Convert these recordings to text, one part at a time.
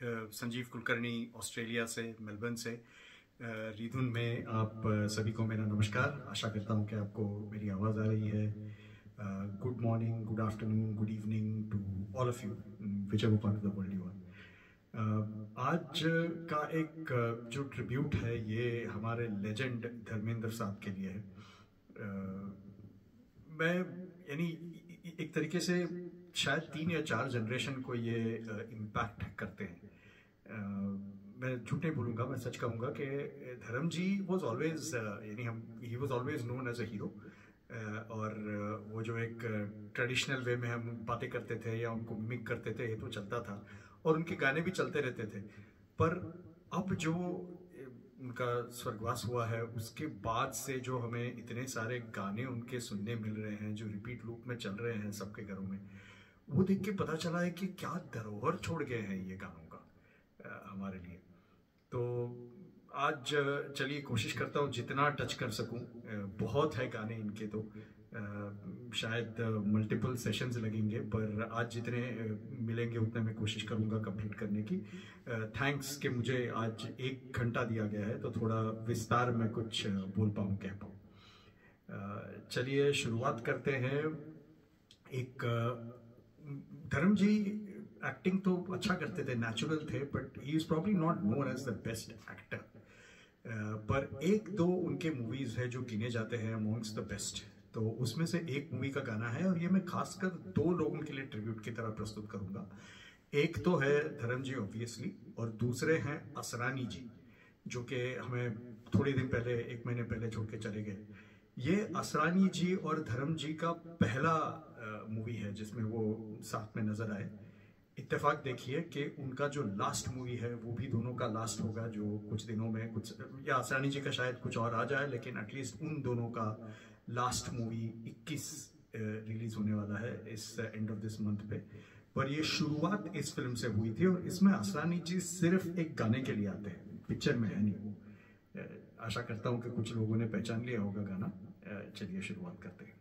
Sanjeev Kulkarni Australia से, Melbourne से। रीधुन में आप सभी को मेरा नमस्कार। आशा करता हूँ कि आपको मेरी आवाज़ आ रही है। Good morning, good afternoon, good evening to all of you, whichever part of the world you are. आज का एक जो ट्रिब्यूट है ये हमारे लेजेंड धर्मेंद्र साहब के लिए है। मैं यानी एक तरीके से शायद 3 या 4 जनरेशन को ये इम्पैक्ट करते हैं। मैं झूठ नहीं बोलूँगा, मैं सच कहूँगा कि Dharam ji was always he was always known as a hero. और वो जो एक ट्रेडिशनल वे में हम बातें करते थे या उनको मिमिक करते थे ये तो चलता था, और उनके गाने भी चलते रहते थे। पर अब जो उनका स्वर्गवास हुआ है उसके बाद से जो हमें इतने सारे गाने उनके सुनने मिल रहे हैं जो रिपीट लूप में चल रहे हैं सबके घरों में, वो देख के पता चला है कि क्या धरोहर छोड़ गए हैं ये गानों का हमारे लिए। तो आज चलिए कोशिश करता हूँ जितना टच कर सकूँ। बहुत है गाने इनके तो शायद मल्टीपल सेशंस लगेंगे, पर आज जितने मिलेंगे उतने मैं कोशिश करूँगा कंप्लीट करने की। थैंक्स कि मुझे आज 1 घंटा दिया गया है तो थोड़ा विस्तार में कुछ बोल पाऊँ, कह पाऊँ। चलिए शुरुआत करते हैं। एक धर्म जी एक्टिंग तो अच्छा करते थे, नेचुरल थे, but he is probably not known as the best actor. पर 1-2 उनके मूवीज़ है जो गिने जाते हैं अमॉन्ग्स द बेस्ट। तो उसमें से एक मूवी का गाना है और ये मैं खासकर 2 लोगों के लिए ट्रिब्यूट की तरह प्रस्तुत करूंगा। एक तो है धर्म जी ऑब्वियसली, और दूसरे हैं असरानी जी जो कि हमें थोड़े दिन पहले, 1 महीने पहले छोड़ के चले गए। ये असरानी जी और धर्म जी का पहला मूवी है जिसमें वो साथ में नजर आए। इत्तेफाक देखिए कि उनका जो लास्ट मूवी है वो भी दोनों का लास्ट होगा, जो कुछ दिनों में, कुछ या असरानी जी का शायद कुछ और आ जाए, लेकिन एटलीस्ट उन दोनों का लास्ट मूवी 21 रिलीज होने वाला है इस एंड ऑफ दिस मंथ पे। पर ये शुरुआत इस फिल्म से हुई थी और इसमें असरानी जी सिर्फ एक गाने के लिए आते हैं, पिक्चर में है नहीं वो। आशा करता हूँ कि कुछ लोगों ने पहचान लिया होगा गाना। चलिए शुरुआत करते हैं।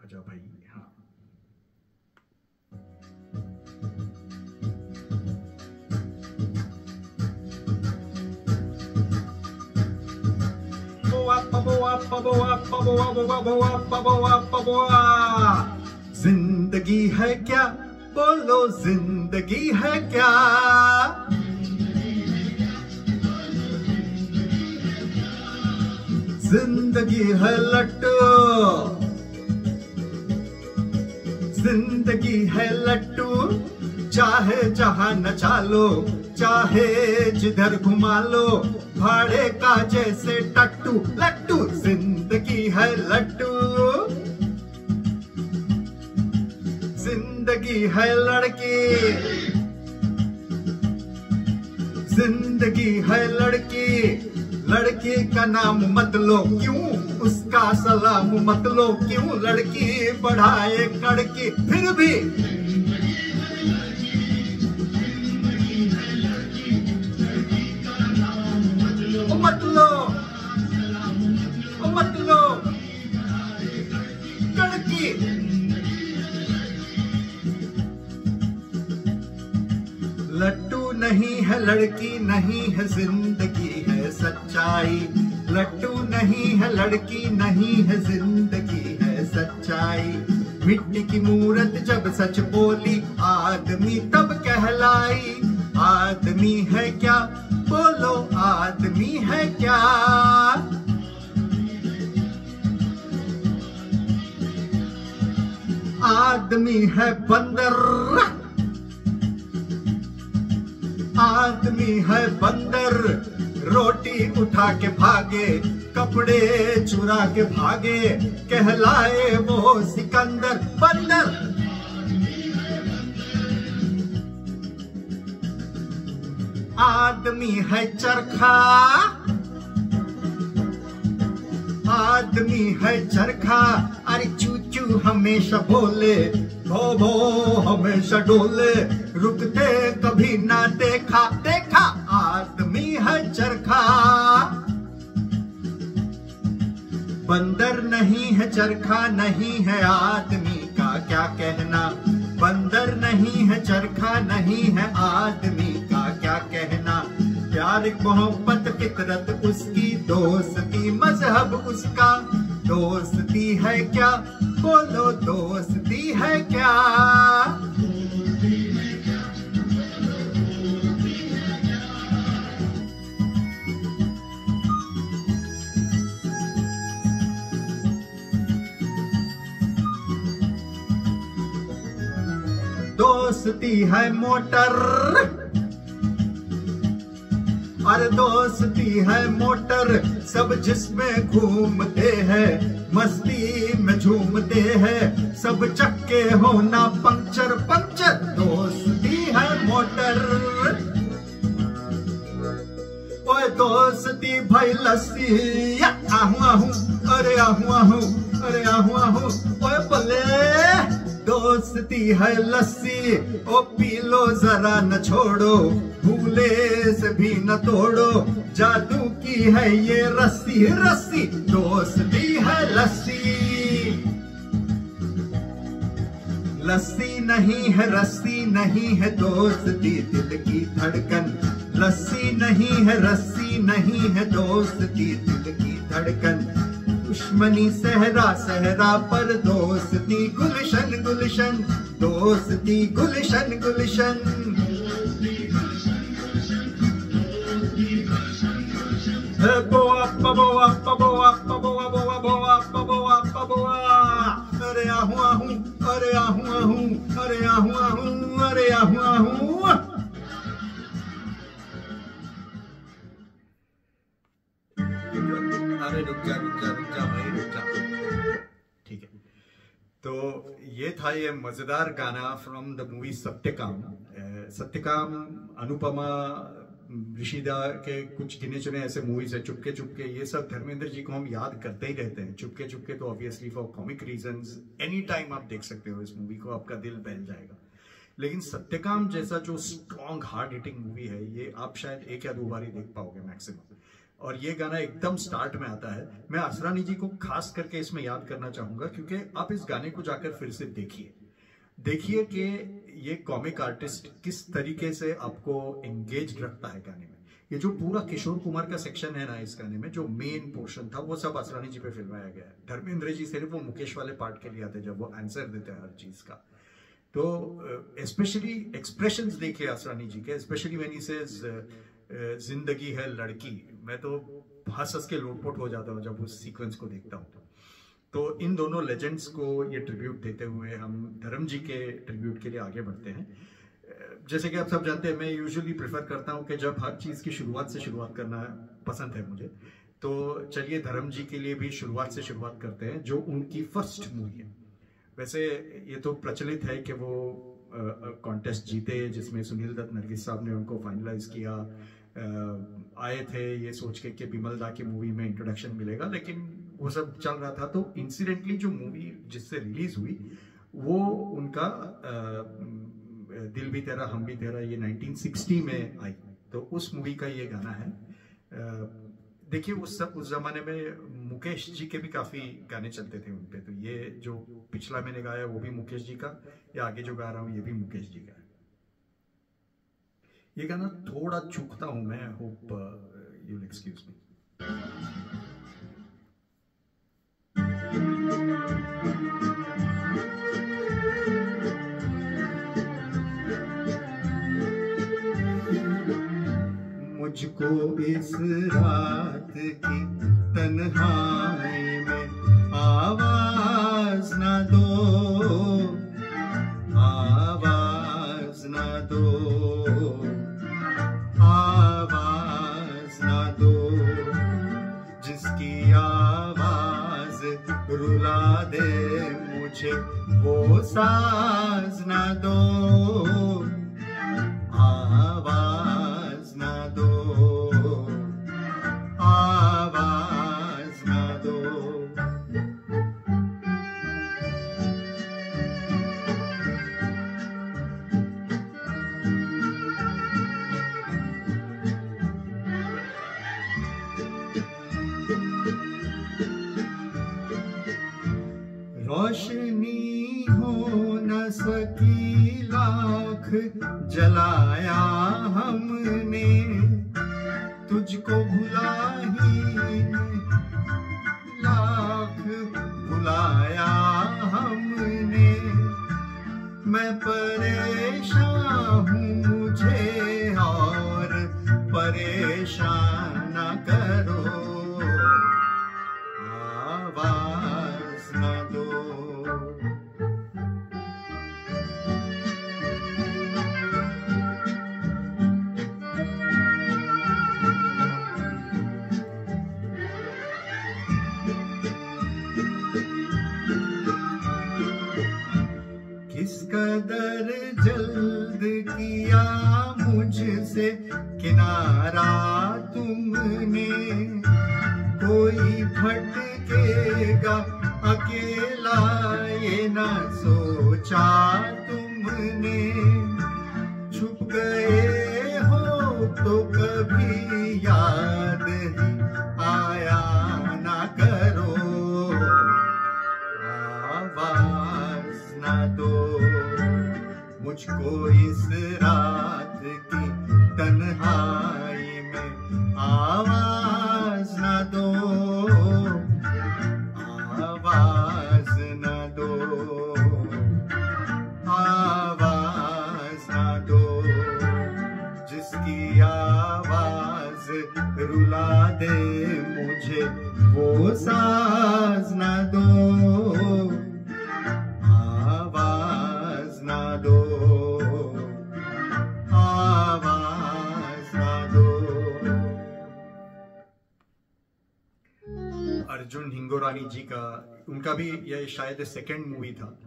आजा भाई। हाँ, जिंदगी है क्या, बोलो जिंदगी है क्या, जिंदगी है लट्टू, जिंदगी है लट्टू, चाहे जहां नचा लो, चाहे जिधर घुमा लो, भाड़े का जैसे टट्टू लट्टू, जिंदगी है लट्टू, जिंदगी है लड़की, जिंदगी है लड़की, लड़की का नाम मत लो क्यों, उसका सलाम मत लो क्यों, लड़की बढ़ाए कड़की फिर भी मत लो, मत लो कड़की। लट्टू नहीं है लड़की, नहीं है जिंदगी है सच्चाई, लट्टू नहीं है लड़की, नहीं है जिंदगी है सच्चाई। मिट्टी की मूरत जब सच बोली, आदमी तब कहलाई, आदमी है क्या, बोलो आदमी है क्या, आदमी है बंदर, आदमी है बंदर, रोटी उठा के भागे, कपड़े चुरा के भागे, कहलाए वो सिकंदर। बंदर आदमी है चरखा, आदमी है चरखा, अरे चू चू हमेशा बोले, भो भो हमेशा डोले, रुकते कभी ना देखा, देखा आदमी है चरखा। बंदर नहीं है चरखा, नहीं है आदमी का क्या कहना, बंदर नहीं नहीं है चरखा नहीं है आदमी का क्या कहना, प्यार मोहब्बत फितरत उसकी, दोस्ती मजहब उसका, दोस्ती है क्या, बोलो दोस्ती है क्या। दोस्ती है मोटर, अरे दोस्ती है मोटर, सब जिसमें घूमते हैं, मस्ती में झूमते हैं, सब चक्के होना पंक्चर पंक्चर, दोस्ती है मोटर। ओए दोस्ती भाई लस्सी, आहू आहू, अरे आहू आहू, अरे आहू आहू, ओए बल्ले दोस्ती है लस्सी, ओ पी लो जरा न छोड़ो, भूले से भी न तोड़ो, जादू की है ये रस्सी रस्सी, दोस्ती है लस्सी। लस्सी नहीं है रस्सी नहीं है दोस्ती दिल की धड़कन, लस्सी नहीं है रस्सी नहीं है दोस्ती दिल की धड़कन, दुश्मनी सहरा सहरा पर दोस्ती गुलशन गुलशन, दोस्ती गुलशन गुलशन। बोआ बोआ बोआ बोआ बोआ बोआ बोआ बोआ, अरे आहू आहू, अरे आहू आहू, अरे आहू आहू, अरे आहू आहू। अरे रुक जा भाई रुक जा, ठीक है। तो ये था ये मजेदार गाना from the movie Satyakam. Satyakam Anupama Rishida के कुछ गिने चुने ऐसे मूवीज है, चुपके चुपके, ये सब धर्मेंद्र जी को हम याद करते ही रहते हैं। चुपके चुपके तो obviously for comic reasons any time आप देख सकते हो इस मूवी को, आपका दिल बहल जाएगा। लेकिन सत्यकाम जैसा जो स्ट्रॉन्ग हार्ड हिटिंग मूवी है, ये आप शायद एक या दो बार ही देख पाओगे मैक्सिमम। और ये गाना एकदम स्टार्ट में आता है। मैं असरानी जी को खास करके इसमें याद करना चाहूंगा, क्योंकि आप इस गाने को जाकर फिर से देखिए कि ये कॉमिक आर्टिस्ट किस तरीके से आपको एंगेज रखता है गाने में। ये जो पूरा किशोर कुमार का सेक्शन है ना इस गाने में, जो मेन पोर्शन था वो सब असरानी जी पे फिल्माया गया है। धर्मेंद्र जी सिर्फ वो मुकेश वाले पार्ट के लिए आते जब वो आंसर देते हैं हर चीज का। तो स्पेशली एक्सप्रेशंस देखिए असरानी जी के, स्पेशली व्हेन ही सेज जिंदगी है लड़की, मैं तो हंस के लोटपोट हो जाता हूँ जब उस सीक्वेंस को देखता हूँ। तो इन दोनों लेजेंड्स को ये ट्रिब्यूट देते हुए हम धर्म जी के ट्रिब्यूट के लिए आगे बढ़ते हैं। जैसे कि आप सब जानते हैं, मैं यूजुअली प्रेफर करता हूँ कि जब हर चीज़ की शुरुआत से शुरुआत करना पसंद है मुझे, तो चलिए धर्म जी के लिए भी शुरुआत से शुरुआत करते हैं, जो उनकी फर्स्ट मूवी है। वैसे ये तो प्रचलित है कि वो कॉन्टेस्ट जीते जिसमें सुनील दत्त नरगिस साहब ने उनको फाइनलाइज किया। आए थे ये सोच के कि बिमल दा की मूवी में इंट्रोडक्शन मिलेगा, लेकिन वो सब चल रहा था। तो इंसिडेंटली जो मूवी जिससे रिलीज हुई वो उनका दिल भी तेरा हम भी तेरा, ये 1960 में आई। तो उस मूवी का ये गाना है। देखिए उस जमाने में मुकेश जी के भी काफी गाने चलते थे उनपे। तो ये जो पिछला मैंने गाया वो भी मुकेश जी का, या आगे जो गा रहा हूँ ये भी मुकेश जी का है। ये गाना थोड़ा चूकता हूं मैं, hope you will excuse me. मुझको इस रात की तन्हाई में आवाज न दो, आवाज न दो, आवाज न दो, जिसकी आवाज रुला दे मुझे वो साज न दो, आवाज न दो, आवाज न दो। रोशनी हो न सकी जलाया हमने, तुझको भुला ही नहीं, लाख भुलाया हमने। मैं परेशान हूँ, मुझे और परेशान न करो, आवाज न दो। किस कदर जल्द किया मुझसे किनारा तुमने, कोई भटकेगा अकेला ये न सोचा तुमने। छुप गए हो तो कभी याद ही आया ना करो, आवाज ना दो। मुझको इस रात की तन्हाई में आवाज ना दो, आवाज ना दो, आवाज ना दो। जिसकी आवाज रुला दे मुझे वो साज ना दो, आवाज ना दो, आवाज ना दो। अर्जुन हिंगोरानी जी का, उनका भी यह शायद सेकंड मूवी था।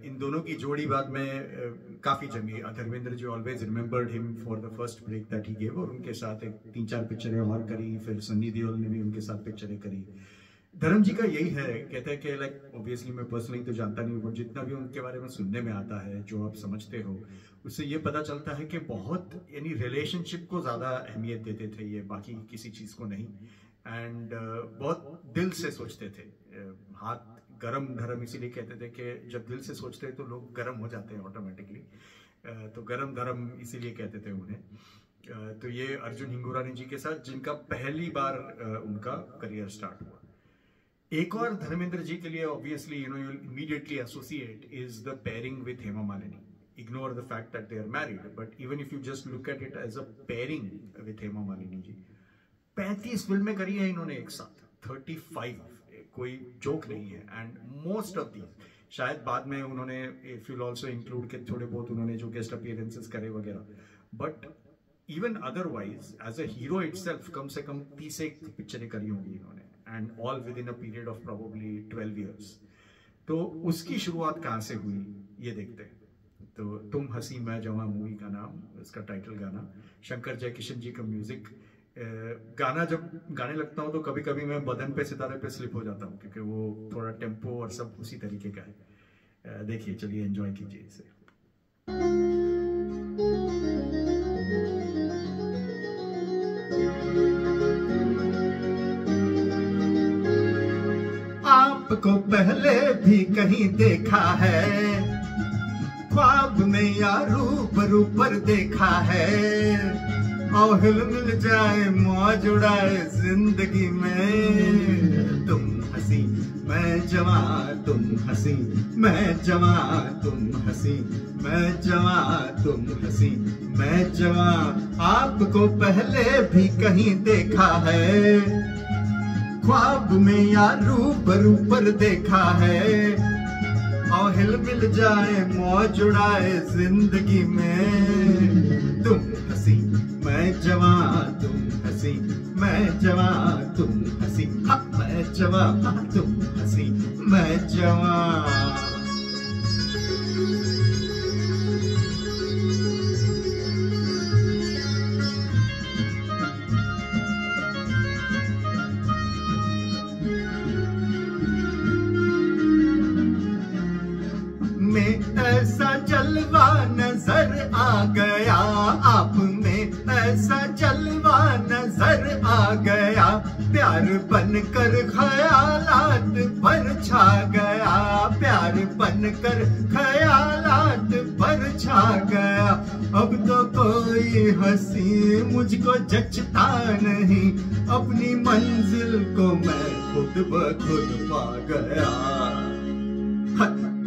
इन दोनों की जोड़ी बाद में काफी जमी। Dharmendra ji always remembered him for the first break that he gave, और उनके साथ एक 3-4 पिक्चरें और करी। फिर सन्नी देओल ने भी उनके साथ पिक्चरें करी। धर्म जी का यही है, कहते हैं कि लाइक ऑब्वियसली मैं पर्सनली तो जानता नहीं हूँ, बट जितना भी उनके बारे में सुनने में आता है, जो आप समझते हो, उससे ये पता चलता है कि बहुत यानी रिलेशनशिप को ज्यादा अहमियत देते थे ये, बाकी किसी चीज को नहीं। एंड बहुत दिल से सोचते थे। हाथ गरम धर्म इसीलिए कहते थे कि जब दिल से सोचते हैं तो लोग गरम हो जाते हैं ऑटोमेटिकली, तो गरम धर्म इसीलिए कहते थे उन्हें। तो ये अर्जुन हिंगोरानी जी के साथ जिनका पहली बार उनका करियर स्टार्ट हुआ। एक और धर्मेंद्र जी के लिए obviously you immediately associate is the pairing with Hema Malini. Ignore the fact that they are married, but even if you just look at it as a pairing with Hema Malini ji, 35 फिल्में करी है इन्होंने एक साथ, 35, कोई जोक नहीं है। एंड मोस्ट ऑफ दी शायद बाद में उन्होंने, इफ यू ऑल्सो इंक्लूड के थोड़े बहुत उन्होंने जो गेस्ट अपीयरेंसेस करे वगैरह, but even otherwise as a hero itself कम से कम 30 पिक्चरें करी होंगी इन्होंने, and all within a period of probably 12 years। तो उसकी शुरुआत कहाँ से हुई ये देखते हैं। तो तुम हंसी मैं जवां मूवी का नाम, इसका टाइटल गाना, शंकर जयकिशन जी का म्यूजिक। गाना जब गाने लगता हूँ तो कभी कभी मैं बदन पे सितारे पे स्लिप हो जाता हूँ, क्योंकि वो थोड़ा टेम्पो और सब उसी तरीके का है। देखिए, चलिए एंजॉय कीजिए इसे। आपको पहले भी कहीं देखा है, ख्वाब में या रूबरू पर देखा है, और हिल मिल जाए मौज उड़ाए जिंदगी में। तुम हंसी मैं जवां, तुम हंसी मैं जवां, तुम हंसी मैं जवां, तुम हंसी मैं जवां। आपको पहले भी कहीं देखा है, ख्वाब में या रूबरू पर देखा है, और हिल मिल जाए मौज उड़ाए जिंदगी में। तुम हंसी मैं जवां, तुम हंसी मैं जवां, तुम हंसी मैं जवां, तुम हंसी मैं जवां। में ऐसा जलवा नजर आ गया, आप में ऐसा जलवा नजर आ गया, प्यार बनकर ख्यालात पर छा गया, प्यार बनकर ख्यालात पर छा गया। अब तो कोई हंसी मुझको जचता नहीं, अपनी मंजिल को मैं खुद ब खुद पा गया।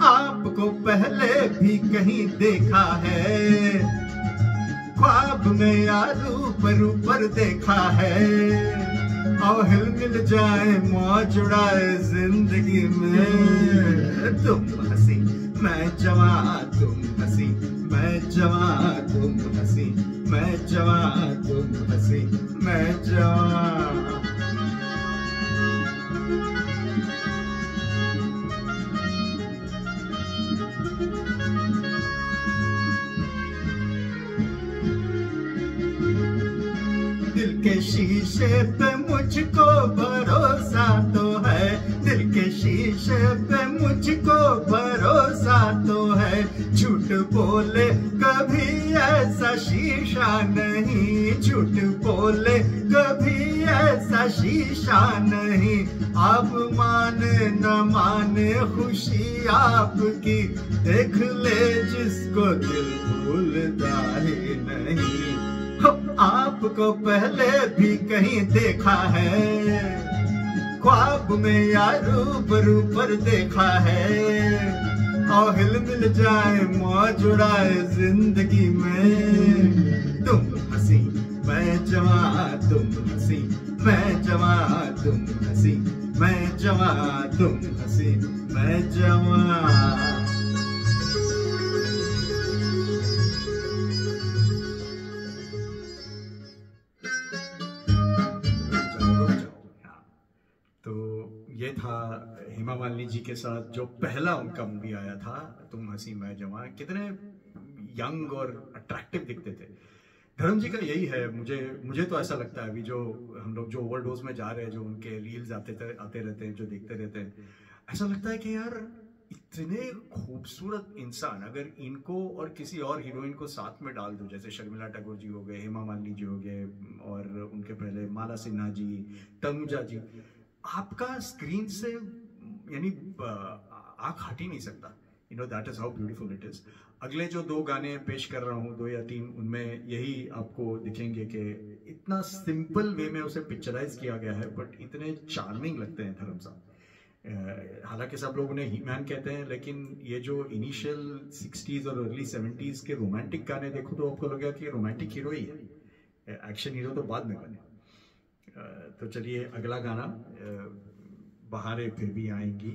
आपको पहले भी कहीं देखा है, ख्वाब में या रूबरू पर देखा है। आओ हिल मिल जाए मौज उड़ाए जिंदगी में। तुम हंसी मैं जवा, तुम हंसी मैं जवा, तुम हंसी मैं जवा, तुम हंसी मैं जवा। दिल के शीशे पे मुझको भरोसा तो है, दिल के शीशे पे मुझको भरोसा तो है। झूठ बोले कभी ऐसा शीशा नहीं, झूठ बोले कभी ऐसा शीशा नहीं। अब माने न माने खुशी आपकी, देख ले जिसको दिल भूलता ही नहीं। आपको पहले भी कहीं देखा है, ख्वाब में या रूबरू पर देखा है। और हिल मिल जाए मौज उड़ाए जिंदगी में। तुम हंसी मैं जवा, तुम हंसी मैं जवा, तुम हंसी मैं जवा, तुम हंसी मैं जवा। ये था हेमा मालिनी जी के साथ जो पहला उनका मूवी आया था, तुम हंसी मैं जवां। कितने यंग और अट्रैक्टिव दिखते थे। धर्म जी का यही है, मुझे तो ऐसा लगता है अभी जो हम लोग जो ओवरडोज में जा रहे हैं, जो उनके रील्स आते रहते हैं, जो देखते रहते हैं, ऐसा लगता है कि यार इतने खूबसूरत इंसान अगर इनको और किसी और हीरोइन को साथ में डाल दो, जैसे शर्मिला टैगोर जी हो गए, हेमा मालिनी जी हो गए, और उनके पहले माला सिन्हा जी, तनुजा जी, आपका स्क्रीन से यानी आंख हट ही नहीं सकता। You know that is how beautiful it is. अगले जो 2 गाने पेश कर रहा हूँ, 2 या 3, उनमें यही आपको दिखेंगे कि इतना सिंपल वे में उसे पिक्चराइज किया गया है, बट इतने चार्मिंग लगते हैं धर्म साहब। हालांकि सब लोग उन्हें ही मैन कहते हैं, लेकिन ये जो इनिशियल 60s और अर्ली 70s के रोमांटिक गाने देखो तो आपको लगेगा कि रोमांटिक हीरो ही है, एक्शन हीरो तो बाद में बने। तो चलिए अगला गाना, बहारें फिर भी आएंगी।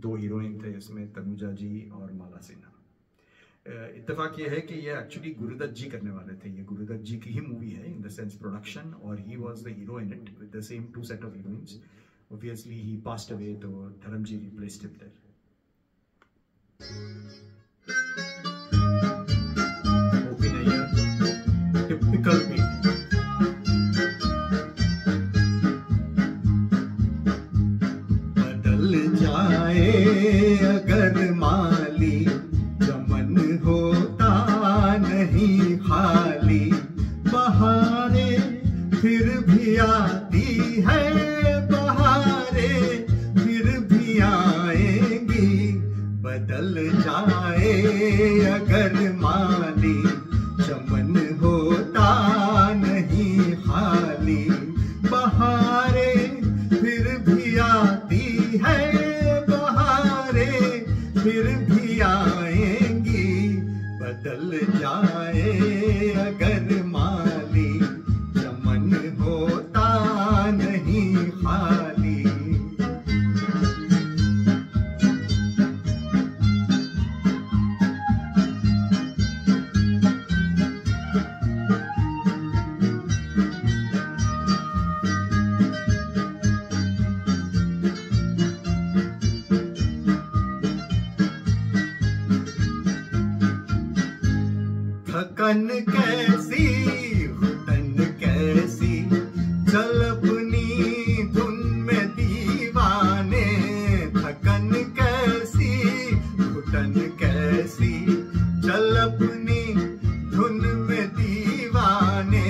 2 हीरोइन थे इसमें, तनुजा जी और माला सिन्हा। इत्तेफाक ये है कि ये एक्चुअली गुरुदत्त जी करने वाले थे, ये गुरुदत्त जी की ही मूवी है इन द सेंस प्रोडक्शन, और he was the hero in it with the same 2 set of heroines. Obviously he passed away, तो Dharam ji replaced him there. OP Nayyar, typical beat. अगर माली चमन होता नहीं खाली, बहारें फिर भी आती है, बहारें फिर भी आएंगी। बदल जाए अगर माली चमन होता नहीं खाली, बहारें फिर भी आती है, फिर भी आएंगी। बदल जाए अगर माली चमन होता नहीं खाली। थकन कैसी घुटन कैसी, चल अपनी धुन में दीवाने। थकन कैसी घुटन कैसी, चल अपनी धुन में दीवाने।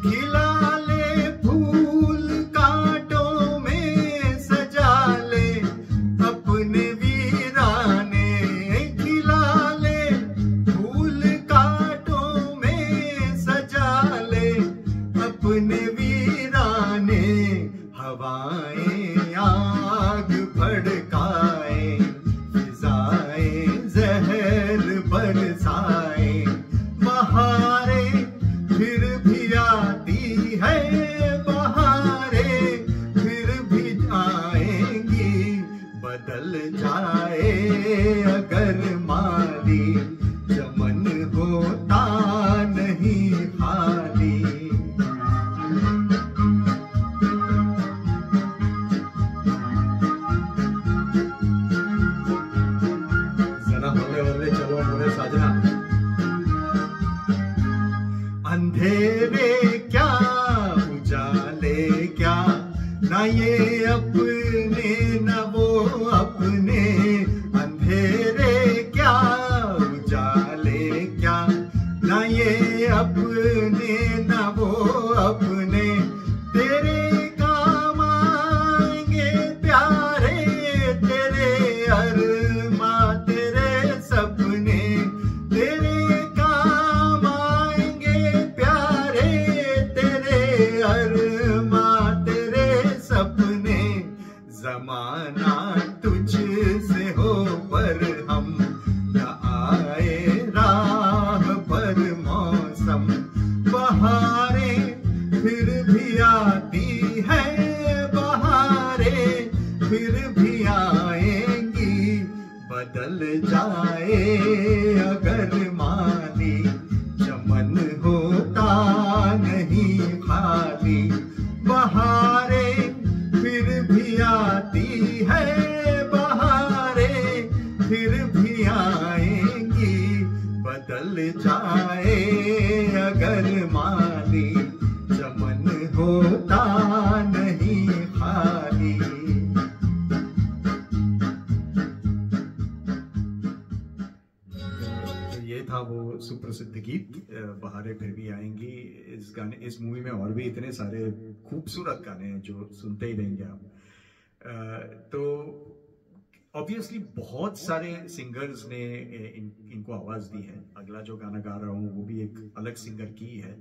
खिला ले फूल कांटों में सजा ले अपने वीराने। खिला ले फूल कांटों बरसाए बहारें फिर भी आती है बहारें फिर भी आएंगी बदल जाए अगर माली चमन होता नहीं खाली। अंधेरे क्या उजाले क्या ना ये अपने न वो अपने अंधेरे क्या उजाले क्या ना ये अपने न वो अपने तेरे काम आएंगे प्यारे तेरे अरमा तेरे सपने तेरे काम आएंगे प्यारे तेरे अरमा तेरे सपने जमाना तुझसे हो पर हम न आए राह पर मौसम बहारें फिर भी आती है बहारें फिर भी आएंगी बदल जाए अगर माली चमन होता नहीं खाली बहारें फिर भी आती है बहारें फिर भी आएंगी बदल जाए अगर माली चमन होता नहीं खाली। तो ये था वो सुप्रसिद्ध गीत बहारें फिर भी आएंगी। इस मूवी में और भी इतने सारे खूबसूरत गाने हैं जो सुनते ही रहेंगे आप। तो ऑब्वियसली बहुत सारे सिंगर्स ने इनको आवाज दी है। अगला जो गाना गा रहा हूँ वो भी एक अलग सिंगर की है,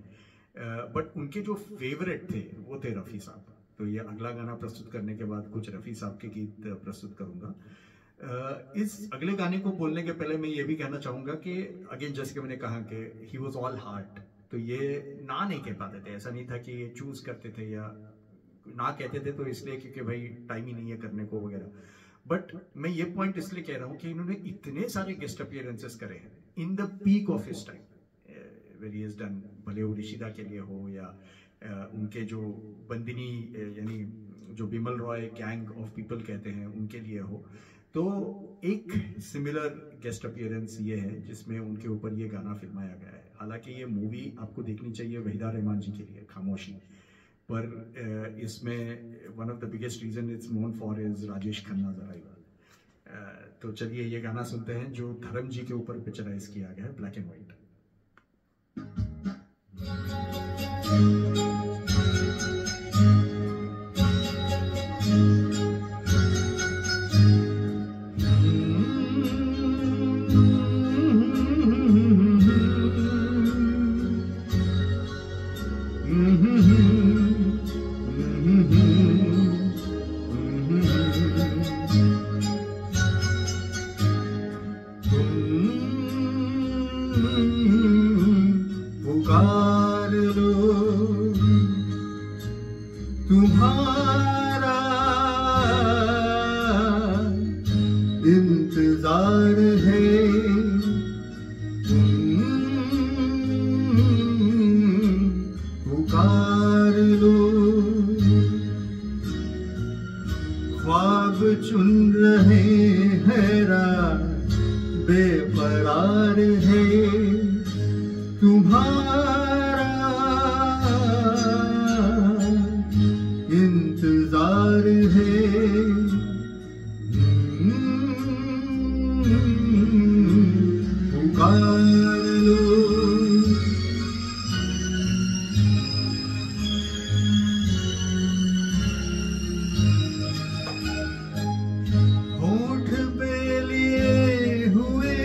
बट उनके जो फेवरेट थे वो थे रफ़ी साहब। तो ये अगला गाना प्रस्तुत करने के बाद कुछ रफ़ी साहब के गीत प्रस्तुत करूंगा। इस अगले गाने को बोलने के पहले मैं ये भी कहना चाहूंगा कि अगेन जैसे कि मैंने कहा कि ही वॉज ऑल हार्ट, तो ये ना नहीं कह पाते थे। ऐसा नहीं था कि ये चूज करते थे या ना कहते थे तो इसलिए क्योंकि भाई टाइम ही नहीं है करने को वगैरह। बट मैं ये पॉइंट इसलिए कह रहा हूँ कि इन्होंने इतने सारे गेस्ट अपीयरेंसेस करे हैं in the peak of his time where he is done, भले वो ऋषिदा के लिए हो या उनके जो बंदिनी यानी जो Bimal Roy gang of people कहते हैं उनके लिए हो। तो एक सिमिलर गेस्ट अपीयरेंस ये है जिसमें उनके ऊपर ये गाना फिल्माया गया है। हालांकि ये मूवी आपको देखनी चाहिए वहीदा रहमान जी के लिए, खामोशी, पर इसमें one of the biggest reason it's known for is Rajesh Khanna's arrival. तो चलिए ये गाना सुनते हैं जो धर्म जी के ऊपर पिक्चराइज किया गया है, ब्लैक एंड व्हाइट। पुकार लो तुम्हारा इंतजार है, पुकार लो ख्वाब चुन रहे हैं रात बेकरार है तुम्हारा इंतजार है, पुकार लो। होठ पे लिए हुए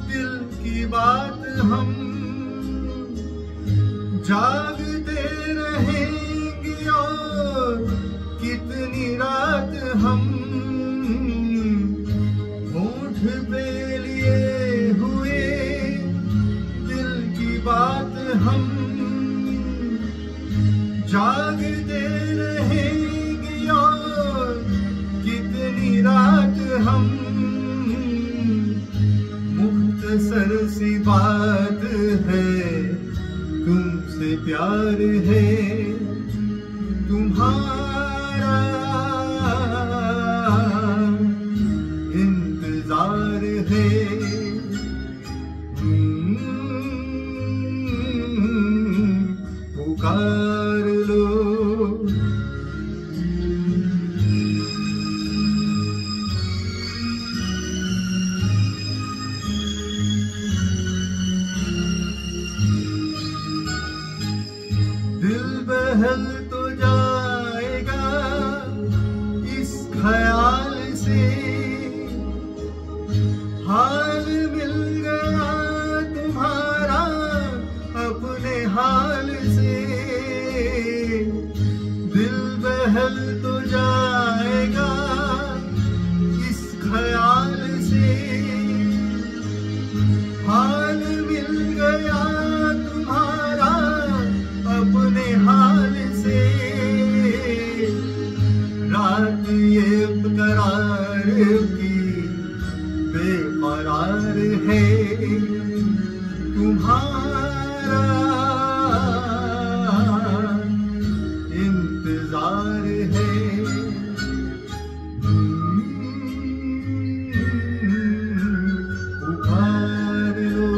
दिल की बात हम जागते रहेंगे और कितनी रात हम। होठ पे लिए मुख्तसर सी बात है, तुमसे प्यार है, तुम्हारा इंतजार है। पुकार लो, दिल बहल तो जाएगा इस ख्याल से, हाल मिल गया तुम्हारा अपने हाल से। दिल बहल तो जाएगा इस ख्याल से, हाल मिल गया तुम्हारा अपने हाल से। रात ये करार की बेकरार है, तुम्हारा इंतजार है। पुकार लो,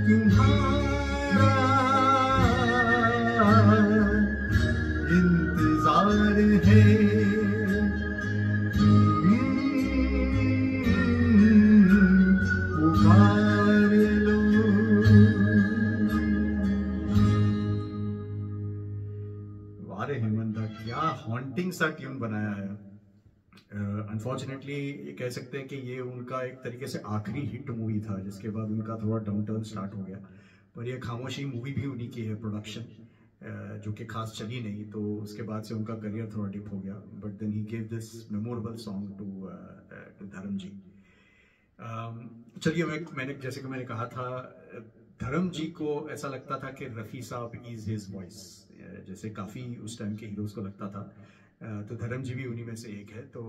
तुम्हारा इंतजार है। पुकार लो। वारे हेमंत दा, क्या हॉन्टिंग सा ट्यून बनाया है। अनफॉर्चुनेटली ये कह सकते हैं कि ये उनका एक तरीके से आखिरी हिट मूवी था, जिसके बाद उनका थोड़ा डाउन टर्न स्टार्ट हो गया। पर ये खामोशी मूवी भी उन्हीं की है प्रोडक्शन, जो कि खास चली नहीं, तो उसके बाद से उनका करियर थोड़ा डिप हो गया। But then he gave this memorable song to Dharam ji. चलिए, मैंने जैसे कि मैंने कहा था, धर्म जी को ऐसा लगता था कि रफ़ी साहब इज हिज वॉइस, जैसे काफ़ी उस टाइम के हीरोज़ को लगता था। तो धर्म जी भी उन्हीं में से एक है। तो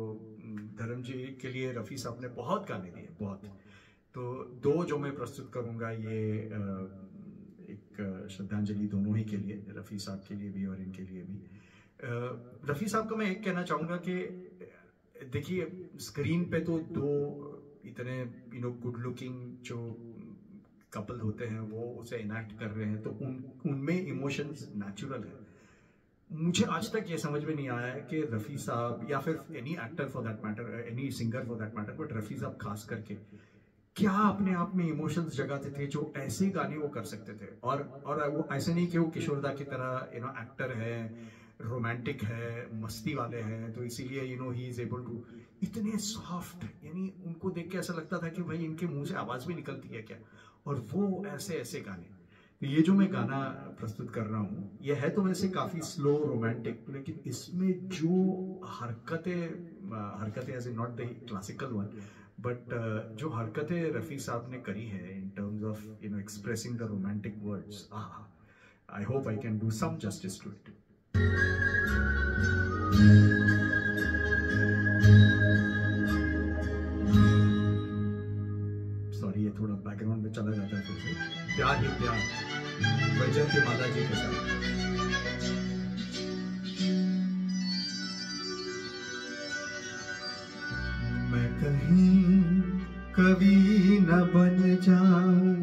धर्म जी के लिए रफ़ी साहब ने बहुत गाने दिए, बहुत। तो दो जो मैं प्रस्तुत करूँगा, ये एक श्रद्धांजलि दोनों ही के लिए, रफ़ी साहब के लिए भी और इनके लिए भी। रफ़ी साहब को मैं एक कहना चाहूँगा कि देखिए, स्क्रीन पे तो दो इतने गुड लुकिंग जो कपल होते हैं वो उसे इनैक्ट कर रहे हैं, तो उनमें इमोशंस नेचुरल है। मुझे आज तक ये समझ में नहीं आया है कि रफ़ी साहब या फिर any actor for that matter, any singer for that matter, but Rafi साहब खास करके क्या अपने आप में इमोशंस जगाते थे जो ऐसे गाने वो कर सकते थे। और वो ऐसे नहीं कि वो किशोरदा की तरह एक्टर है, रोमांटिक है, मस्ती वाले हैं, तो इसीलिए ही इज एबल टू इतने सॉफ्ट, यानी उनको देख के ऐसा लगता था कि भाई इनके मुंह से आवाज भी निकलती है क्या, और वो ऐसे गाने। तो ये जो मैं गाना प्रस्तुत कर रहा हूँ, ये है तो वैसे काफी स्लो रोमांटिक, लेकिन इसमें जो हरकतें as a not the classical one, but जो हरकतें रफ़ी साहब ने करी है in terms of expressing the romantic words, I hope I can do some justice to it. Sorry, ये थोड़ा बैकग्राउंड में चला जाता है फिर से। प्यार ही प्यार, वैजयंती माला जी के साथ। मैं कहीं कभी न बन जाऊं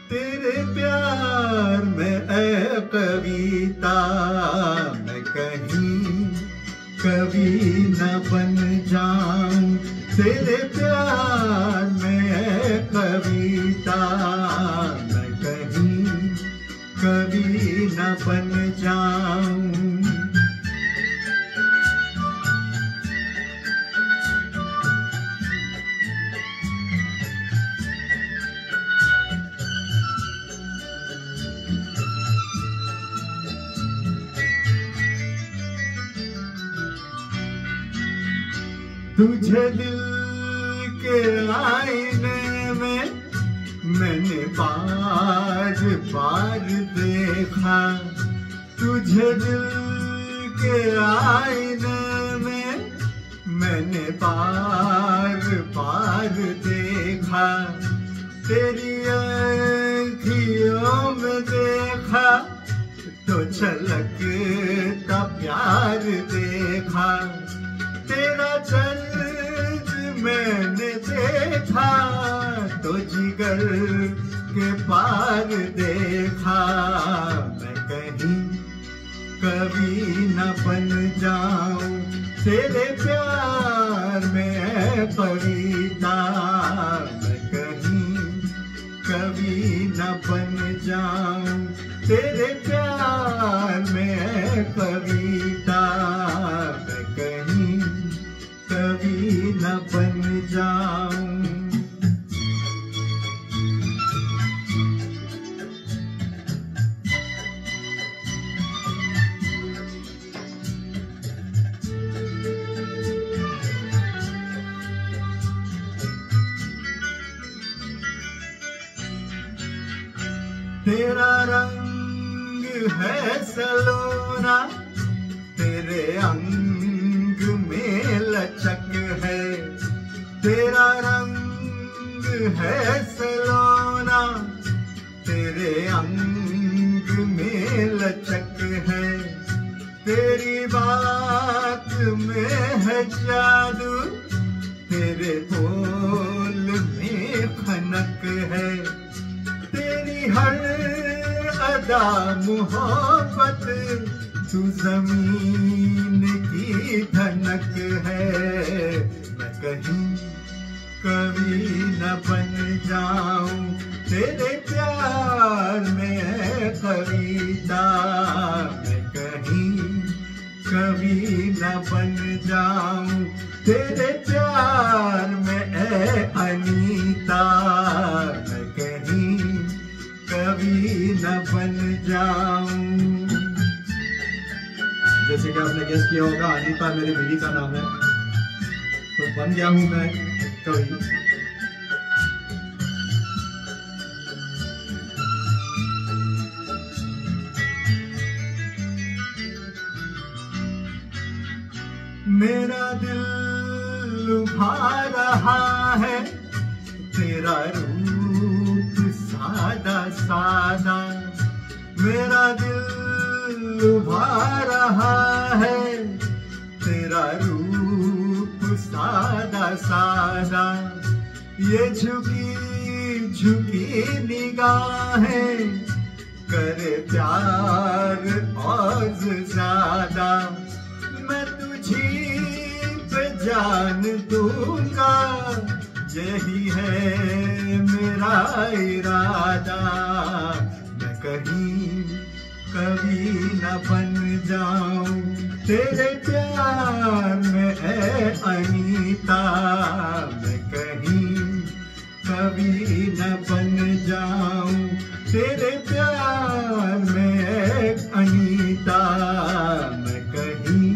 तेरे प्यार में ऐ कविता, मैं कहीं कभी न बन जाऊं तेरे प्यार में ऐ कविता, मैं कहीं कभी न बन जाऊं। तुझे दिल के आईने में मैंने बार बार देखा, तुझे दिल के आईने में मैंने बार बार देखा, तेरी आँखियों में देखा तो छलकता प्यार देखा, तेरा दर्द मैंने देखा तो जिगर के पार देखा। मैं कहीं कभी न बन जाऊं तेरे प्यार में पड़ीदा, मैं कहीं कभी न बन जाऊं तेरे प्यार में कविता, मैं कहीं कभी न बन जाऊं। तेरा रंग है सलोना, तेरे अंग में लचक है, तेरा रंग है सलोना, तेरे अंग में लचक है, तेरी बात में है जादू, तेरे बोल में खनक है, तेरी हर अदा मोहब्बत, तू जमीन की धनक है। मैं कहीं कभी न बन जाऊं तेरे प्यार में कविता, मैं कहीं कभी न बन जाऊं तेरे प्यार में अनीता, मैं कहीं कभी न बन जाऊं। जैसे कि आपने गेस किया होगा, अनीता मेरी बीवी का नाम है, तो बन गया हूं मैं कवि। मेरा दिल लुभा रहा है तेरा रूप सादा सादा, मेरा दिल लुभा रहा है तेरा रूप सादा सादा, ये झुकी झुकी निगाहें करे प्यार और ज्यादा, मैं तुझी पे जान दूंगा, यही है मेरा इरादा। मैं कहीं कभी न बन जाऊं तेरे प्यार में अनीता, मैं कहीं कभी न बन जाऊं तेरे प्यार में अनीता, मैं कहीं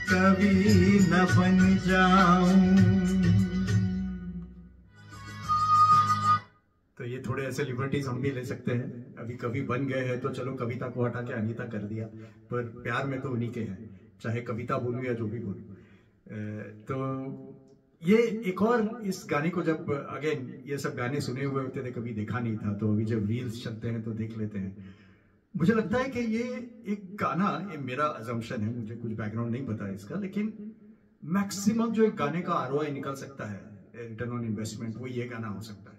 कभी न बन जाऊं। तो ये थोड़े ऐसे लिबर्टीज हम भी ले सकते हैं। अभी कवि बन गए हैं तो चलो कविता को हटा के अनीता कर दिया, पर प्यार में तो उन्हीं के हैं, चाहे कविता बोलूं या जो भी बोलूं। तो ये एक और इस गाने को जब अगेन ये सब गाने सुने हुए होते थे, कभी देखा नहीं था, तो अभी जब रील्स चलते हैं तो देख लेते हैं। मुझे लगता है कि ये एक गाना, ये मेरा अजम्पशन है, मुझे कुछ बैकग्राउंड नहीं पता है इसका, लेकिन मैक्सिमम जो एक गाने का ROI निकल सकता है, रिटर्न ऑन इन्वेस्टमेंट, वो ये गाना हो सकता है।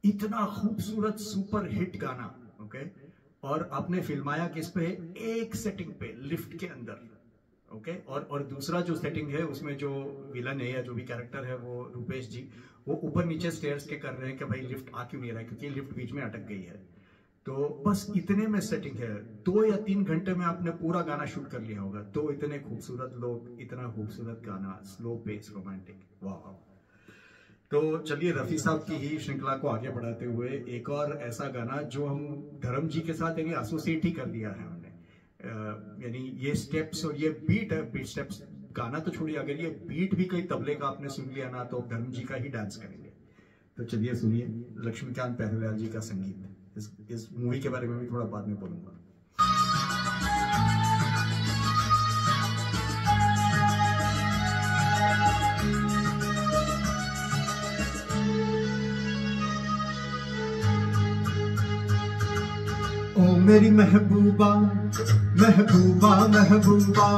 इतना खूबसूरत सुपर हिट गाना, ओके, और आपने फिल्माया किस पे? एक सेटिंग पे, लिफ्ट के अंदर, ओके। और दूसरा जो सेटिंग है उसमें जो विलन है या जो भी कैरेक्टर है वो रूपेश जी, वो ऊपर नीचे स्टेयर्स के कर रहे हैं कि भाई लिफ्ट आ क्यों नहीं रहा है, क्योंकि लिफ्ट बीच में अटक गई है। तो बस इतने में सेटिंग है, 2 या 3 घंटे में आपने पूरा गाना शूट कर लिया होगा। तो इतने खूबसूरत लोग, इतना खूबसूरत गाना, स्लो पेस, रोमांटिक, वाह। तो चलिए रफी साहब की ही श्रृंखला को आगे बढ़ाते हुए एक और ऐसा गाना जो हम धर्म जी के साथ यानी एसोसिएट ही कर दिया है हमने, यानी ये स्टेप्स और ये बीट है, बीट स्टेप्स गाना तो छोड़िए, अगर ये बीट भी कहीं तबले का आपने सुन लिया ना तो धर्म जी का ही डांस करेंगे। तो चलिए सुनिए लक्ष्मीकांत प्यारेलाल जी का संगीत। इस मूवी के बारे में भी थोड़ा बाद में बोलूंगा। ओ मेरी महबूबा महबूबा महबूबा,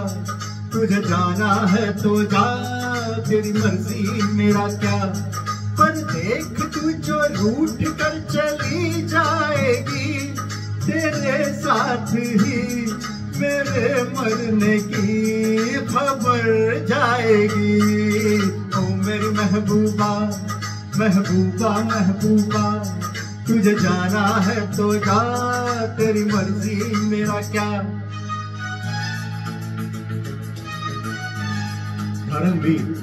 तुझे जाना है तो जा, तेरी मर्जी मेरा क्या। पर देख तू जो रूठ कर चली जाएगी, तेरे साथ ही मेरे मरने की खबर जाएगी। ओ मेरी महबूबा महबूबा महबूबा, तुझे जाना है तो जा, तेरी मर्जी मेरा क्या। धर्मवीर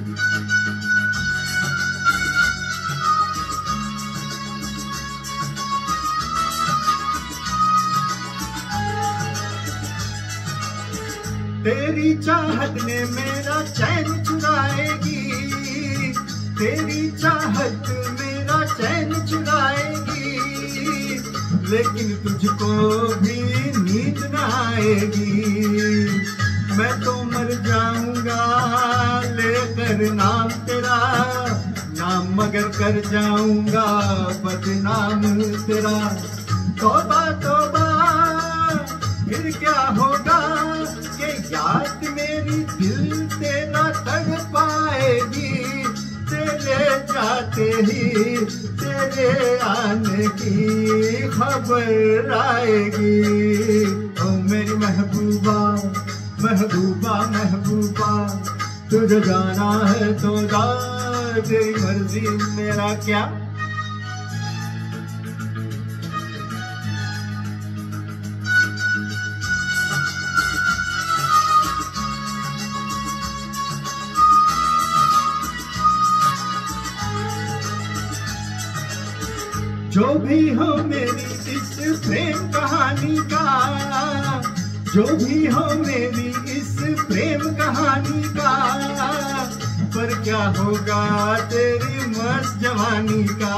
तेरी चाहत ने मेरा चैन चुराएगी, तेरी चाहत मेरा चैन चुराएगी, लेकिन तुझको भी नींद न आएगी। मैं तो मर जाऊंगा लेकर नाम तेरा, नाम मगर कर जाऊंगा बदनाम तेरा। तौबा तौबा फिर क्या होगा, ये याद मेरी दिल तेरा तड़ पाएगी। तेरे जाते ही तेरे आने की खबर आएगी। ओ मेरी महबूबा महबूबा महबूबा, तुझे जाना है तो जा, तेरी मर्जी मेरा क्या। जो भी हो मेरी इस प्रेम कहानी का, जो भी हो मेरी इस प्रेम कहानी का, पर क्या होगा तेरी मस्त जवानी का।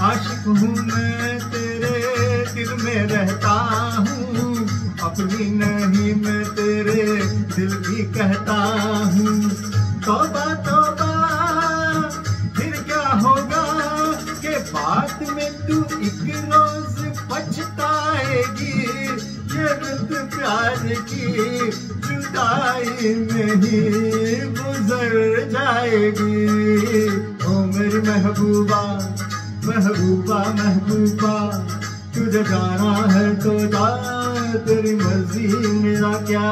आशिक हूँ मैं तेरे दिल में रहता हूँ, अपनी नहीं मैं तेरे दिल की कहता हूँ। तौबा तौबा फिर क्या होगा, बात में तू एक रोज पछताएगी। ये रुत प्यार की जुदाई में ही गुजर जाएगी। ओ मेरी महबूबा महबूबा महबूबा, तुझे जाना है तो जा, तेरी मर्जी मेरा क्या।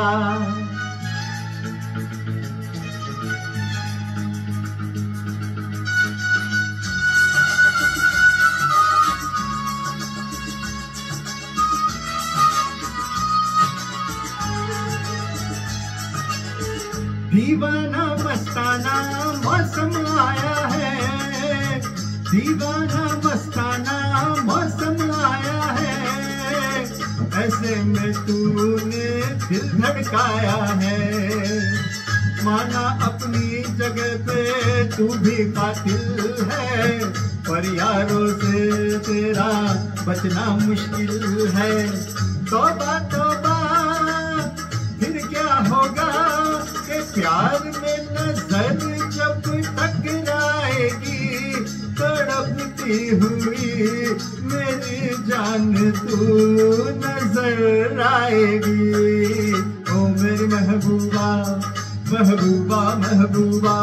दीवाना मस्ताना मौसम आया है, दीवाना मस्ताना मौसम आया है। ऐसे में तूने दिल धड़काया है, माना अपनी जगह पे तू भी कातिल है, पर यारों से तेरा बचना मुश्किल है। तौबा तौबा फिर क्या होगा, प्यार में नजर जब टकराएगी, तड़पती हुई मेरी जान तू नजर आएगी। ओ मेरी महबूबा महबूबा महबूबा,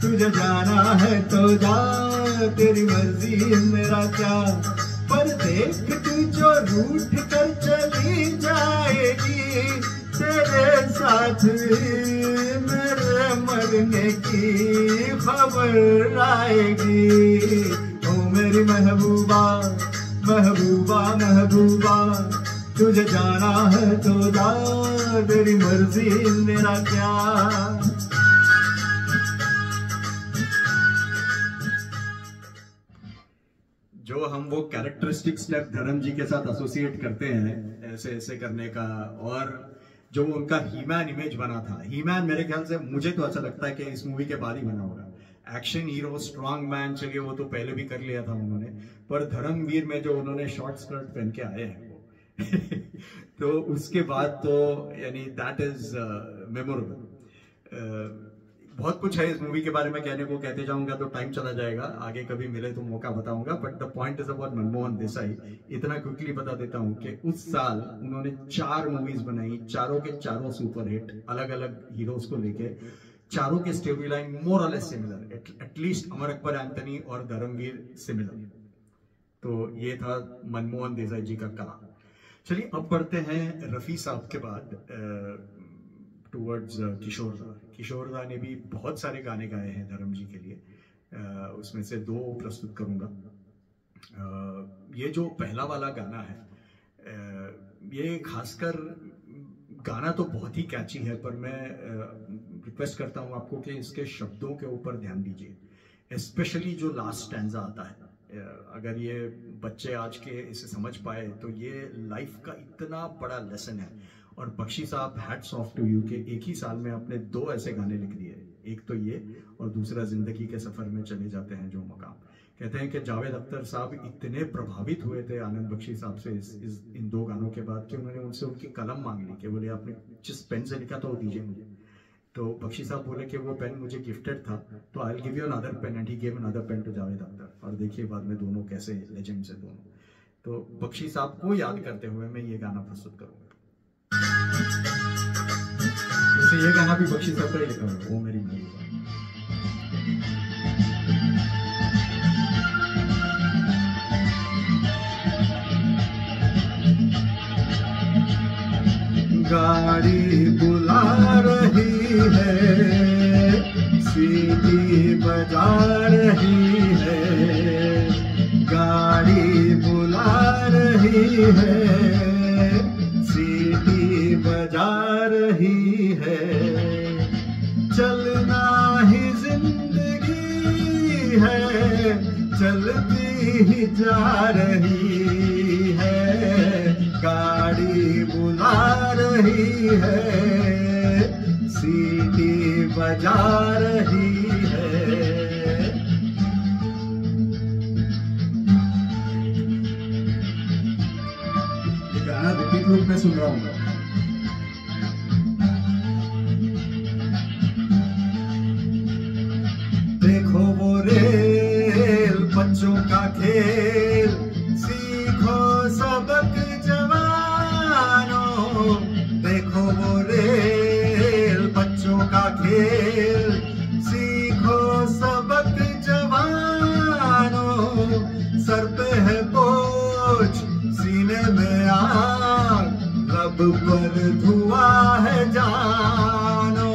तुझे जाना है तो जा, तेरी मर्जी मेरा क्या। पर देख तू जो रूठ कर चली जाएगी, तेरे साथ मेरे मरने की खबर आएगी। ओ मेरी महबूबा महबूबा महबूबा, तुझे जाना है तो जा, तेरी मर्जी मेरा क्या। जो हम वो कैरेक्टरिस्टिक्स जब धर्म जी के साथ एसोसिएट करते हैं ऐसे ऐसे करने का, और जो उनका हीमैन इमेज बना था, हीमैन मेरे ख्याल से मुझे तो ऐसा लगता है कि इस मूवी के बाद ही बना होगा। एक्शन हीरो स्ट्रॉन्ग मैन चलिए वो तो पहले भी कर लिया था उन्होंने, पर धर्मवीर में जो उन्होंने शॉर्ट स्कर्ट पहन के आए हैं वो तो उसके बाद तो यानी दैट इज मेमोरेबल। बहुत कुछ है इस मूवी के बारे में कहने को, कहते जाऊंगा तो टाइम चला जाएगा, आगे कभी मिले तो मौका बताऊंगा। But the point is about Manmohan Desai. इतना क्विकली बता देता हूं कि उस साल उन्होंने 4 मूवीज बनाई, चारों के चारों सुपरहिट, अलग अलग हीरोज को लेके, चारों के स्टोरी लाइन मोर और less similar, at least Amar Akbar Anthony और धर्मवीर सिमिलर। तो ये था मनमोहन देसाई जी का काम। चलिए अब बढ़ते हैं रफ़ी साहब के बाद टूवर्ड्स किशोर दा। किशोर दा ने भी बहुत सारे गाने गाए हैं धर्म जी के लिए, उसमें से 2 प्रस्तुत करूंगा। ये जो पहला वाला गाना है, ये खासकर गाना तो बहुत ही कैची है, पर मैं रिक्वेस्ट करता हूँ आपको कि इसके शब्दों के ऊपर ध्यान दीजिए, स्पेशली जो लास्ट स्टैंजा आता है। अगर ये बच्चे आज के इसे समझ पाए तो ये लाइफ का इतना बड़ा लेसन है। और बख्शी साहब, हैट्स ऑफ टू यू, के एक ही साल में आपने 2 ऐसे गाने लिख दिए, एक तो ये और दूसरा जिंदगी के सफर में चले जाते हैं जो मकाम। कहते हैं कि जावेद अख्तर साहब इतने प्रभावित हुए थे आनंद बख्शी साहब से इन 2 गानों के बाद कि उन्होंने उनसे उनकी कलम मांग ली कि बोले आपने जिस पेन से लिखा था वो दीजिए मुझे। तो बख्शी साहब बोले कि वो पेन मुझे गिफ्टेड था, तो I will give you another pen, and he gave another pen to Javed Akhtar. और देखिए बाद में दोनों कैसे लेजेंड्स हैं दोनों। तो बख्शी साहब को याद करते हुए मैं ये गाना प्रस्तुत करूंगा। वैसे ये गाना भी बख्शी साहब का ही लिखा हुआ है, वो मेरी मूवी है। गाड़ी बुला रही है, सीटी बजा रही है, गाड़ी बुला रही है, सीटी बजा रही है, चलना ही जिंदगी है, चलती ही जा रही है, गाड़ी बुला रही है, सीटी बजा रही है। ये गाना रिपीट लूप में सुन रहा हूँ। देखो वो रेल बच्चों का खेल, सीखो सबक जवानों, देखो वो रेल बच्चों का खेल, सीखो सबक जवानों, सर पे है बोझ, सीने में आग, लब पर धुआं है जानो,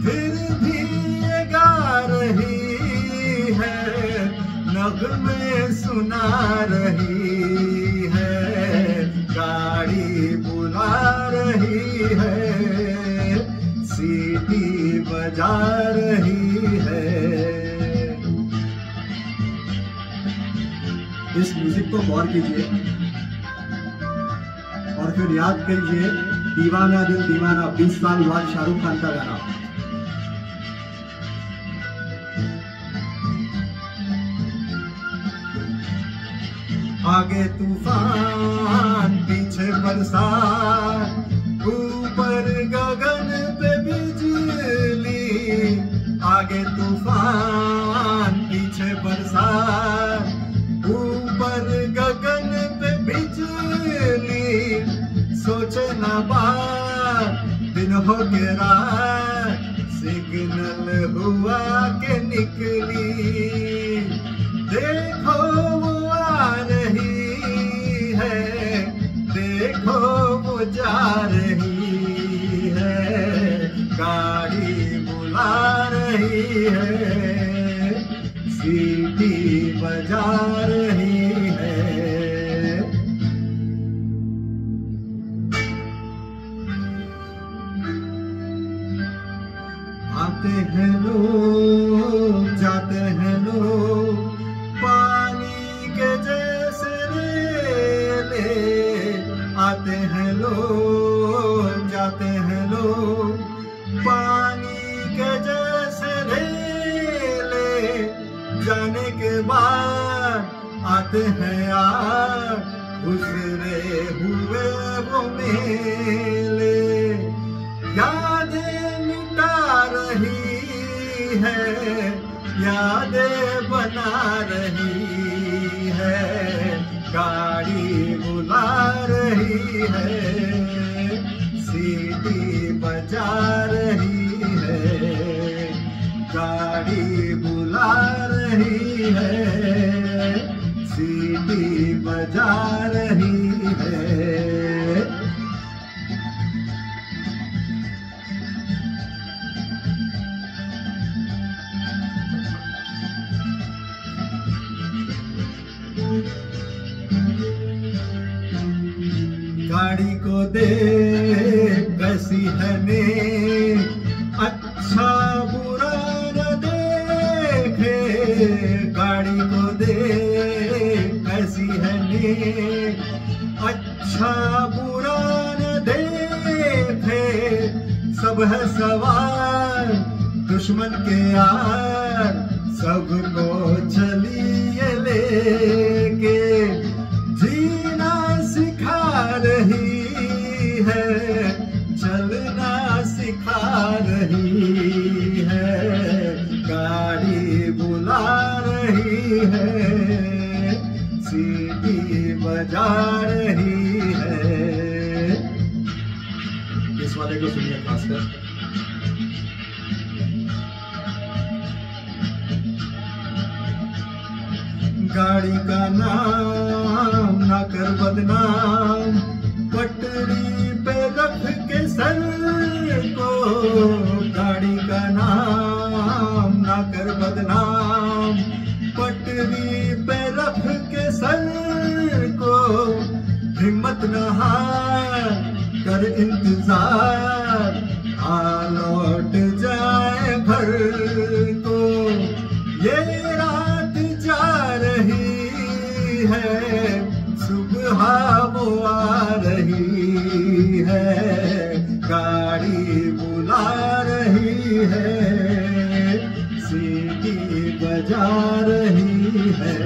फिर भी ये गा रही है, नग़्मे सुना रही है, गाड़ी बुला रही है, सीटी बजा रही है। इस म्यूजिक को गौर कीजिए और फिर याद कीजिए दीवाना दिल दीवाना, 20 साल बाद शाहरुख खान का गाना। आगे तूफान पीछे बरसात, ऊपर गगन पे बिजली, आगे तूफान पीछे बरसात, ऊपर गगन पे बिजली, सोचे ना बात दिन हो के रात, सिग्नल हुआ के निकली, देखो वो आ रही है, देखो वो जा रही है, गाड़ी बुला रही है, सीटी बजा रही है। आते हैं लोग, जाते हैं लोग, पानी के जैसे रेले, आते हैं लोग, जाते हैं लोग, पानी के जैसे रेले, जाने के बाद आते हैं यार, गुजरे हुए वो मेले, यादें मिटा रही है, यादें बना रही है, गाड़ी बुला रही है, सीटी बजा रही है, गाड़ी बुला रही है, सीटी बजा रही है। गाड़ी को दे कैसी है ने, अच्छा बुरा न देखे, गाड़ी को दे कैसी है ने, अच्छा बुरा न देखे, सब है सवार दुश्मन के यार, सबको चलिए लेके, जीना सिखा रही है, चलना सिखा रही है, गाड़ी बुला रही है, सीटी बजा रही है। इस वाले को सुनिए खासकर। गाड़ी का नाम ना कर बदनाम, पटरी पे रख के सर को, गाड़ी का नाम ना कर बदनाम, पटरी पे रख के सर को, हिम्मत न हार कर इंतजार, आ लौट जाए घर को, ये रात जा रही है, सुबह वो आ रही है, गाड़ी बुला रही है, सीटी बजा रही है।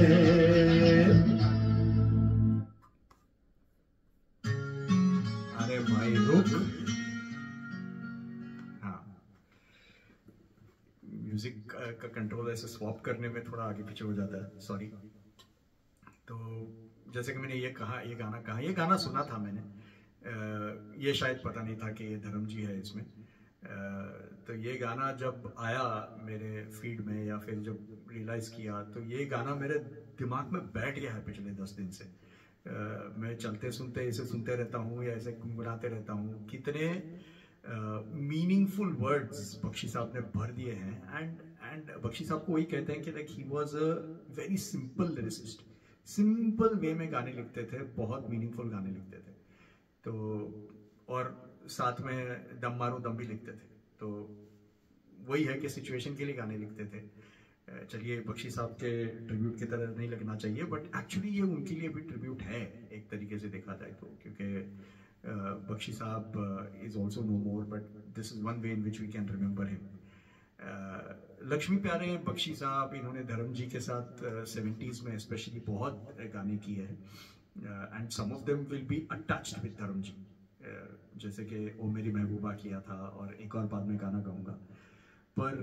अरे भाई रुक, म्यूजिक का कंट्रोल ऐसे स्वैप करने में थोड़ा आगे पीछे हो जाता है, सॉरी। तो जैसे कि मैंने ये गाना सुना था मैंने, ये शायद पता नहीं था कि ये धर्म जी है इसमें। तो ये गाना जब आया मेरे फीड में, या फिर जब रियलाइज़ किया, तो ये गाना मेरे दिमाग में बैठ गया है पिछले 10 दिन से। मैं चलते सुनते इसे सुनते रहता हूँ या ऐसे गुनगुनाते रहता हूँ। कितने मीनिंगफुल वर्ड्स बख्शी साहब ने भर दिए हैं। एंड बख्शी साहब को वही कहते हैं कि like he was a very simple lyricist, simple way में गाने लिखते थे, बहुत मीनिंगफुल गाने लिखते थे। तो और साथ में दम मारो दम भी लिखते थे। तो वही है कि सिचुएशन के लिए गाने लिखते थे। चलिए, बख्शी साहब के ट्रिब्यूट की तरह नहीं लगना चाहिए, बट एक्चुअली ये उनके लिए भी ट्रिब्यूट है एक तरीके से देखा जाए तो, क्योंकि बख्शी साहब is also no more, but this is one way in which we can remember him. Lakshmi प्यारे बख्शी साहब, इन्होंने धर्म जी के साथ 70s में स्पेशली बहुत गाने किए हैं, and some of them will be attached with धर्म जी, जैसे कि ओ मेरी महबूबा किया था, और एक और बाद में गाना गाऊंगा। पर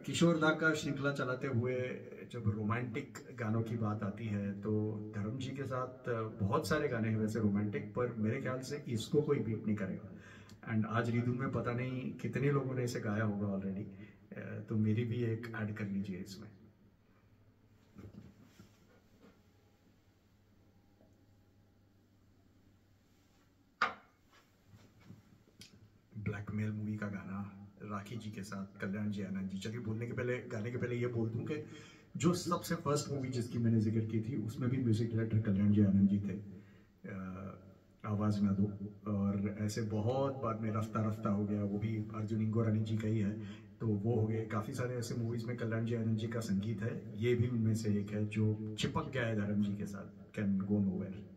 किशोर दा का श्रृंखला चलाते हुए जब रोमांटिक गानों की बात आती है तो धर्म जी के साथ बहुत सारे गाने हैं वैसे रोमांटिक, पर मेरे ख्याल से इसको कोई बीट नहीं करेगा। एंड आज रीदून में पता नहीं कितने लोगों ने इसे गाया होगा ऑलरेडी, तो मेरी भी एक ऐड कर लीजिए इसमें। ब्लैकमेल मूवी का गाना राखी जी के साथ कल्याण जी आनंद जी। चलिए, गाने के पहले ये बोल दूं कि जो सबसे फर्स्ट मूवी जिसकी मैंने जिक्र की थी उसमें भी म्यूजिक डायरेक्टर कल्याण जी आनंद जी थे, आवाज ना दो, और ऐसे बहुत बाद में रफ्ता रफ्ता हो गया, वो भी अर्जुन इंगोरानी जी का ही है, तो वो हो गए। काफ़ी सारे ऐसे मूवीज़ में कल्याण जी आनंद जी का संगीत है, ये भी उनमें से एक है जो चिपक गया है धर्म जी के साथ, कैन गो नोवेयर।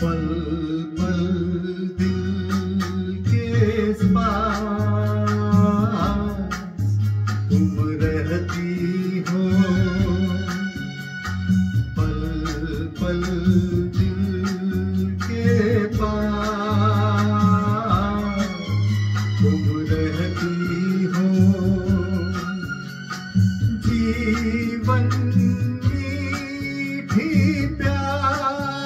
पल पल दिल के पास तुम रहती हो, पल पल दिल के पास तुम रहती हो। जीवन मीठी प्यास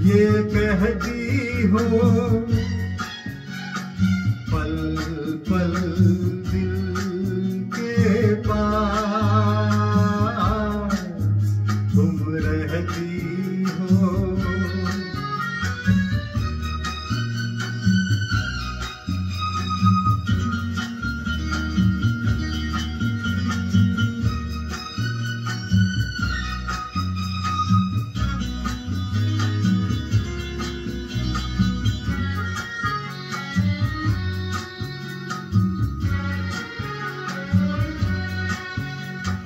ये कहती हो, पल पल दिल के पास तुम रहती हो।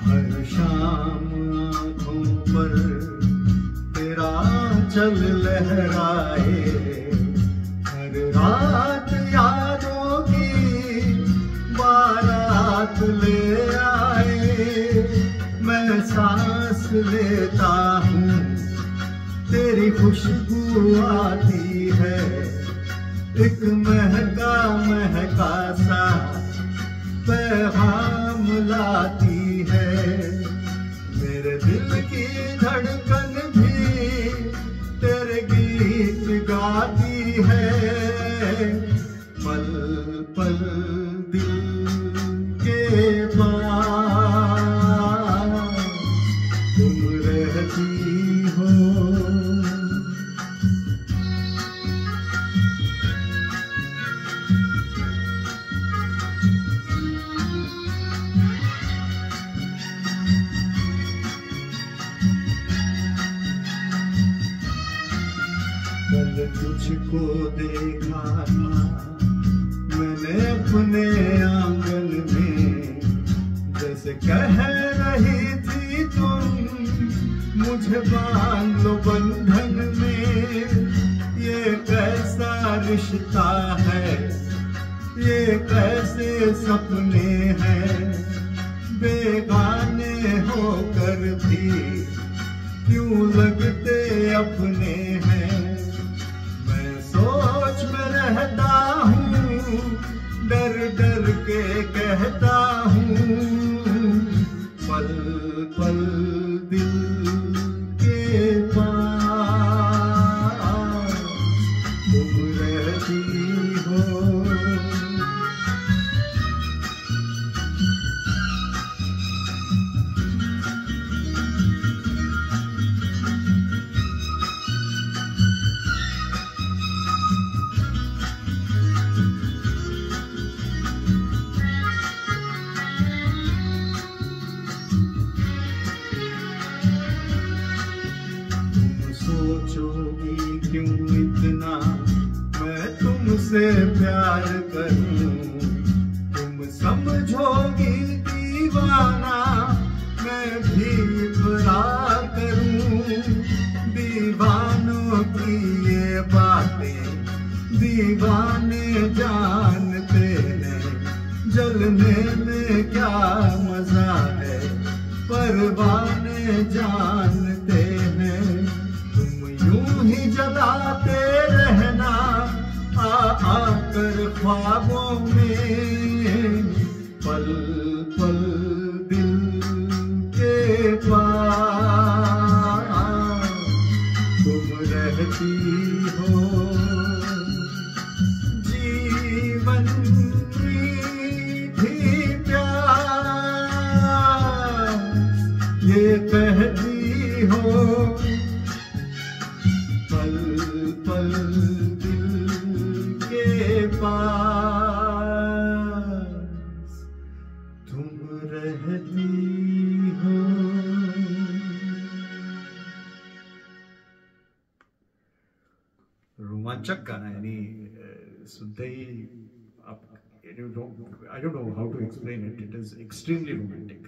हर शाम आँखों पर तेरा चल लहराए, हर रात यादों की बारात ले आए। मैं सांस लेता हूँ तेरी खुशबू आती है, एक महका महका सा पैगाम लाती है। मेरे दिल की धड़कन भी तेरे गीत गाती है, पल पल दिल के पास तुम रहती हो। कल तुझको देखा था मैंने अपने आंगन में, जैसे कह रही थी तुम मुझे बांध लो बंधन में। ये कैसा रिश्ता है, ये कैसे सपने हैं, बेगाने होकर भी क्यों लगते अपने हैं। सोच में रहता हूँ, डर डर के कहता हूँ, पल पल दिल के पास तुम रहती हो। सोचोगी क्यों इतना मैं तुमसे प्यार करूं, तुम समझोगी दीवाना मैं भी इकरार करूं। दीवानों की ये बातें दीवाने जानते हैं, जलने में क्या मजा है परवाने जानते हैं। यूं ही जलाते रहना आकर ख्वाबों में, पल पल दिल के पास तुम रहती हो। जीवन मीठी प्यास ये कहती हो, पल पल दिल के पास तुम रहती हो। रोमांचक गाना, यानी सुनते ही आप I don't know how to explain it. It is extremely romantic.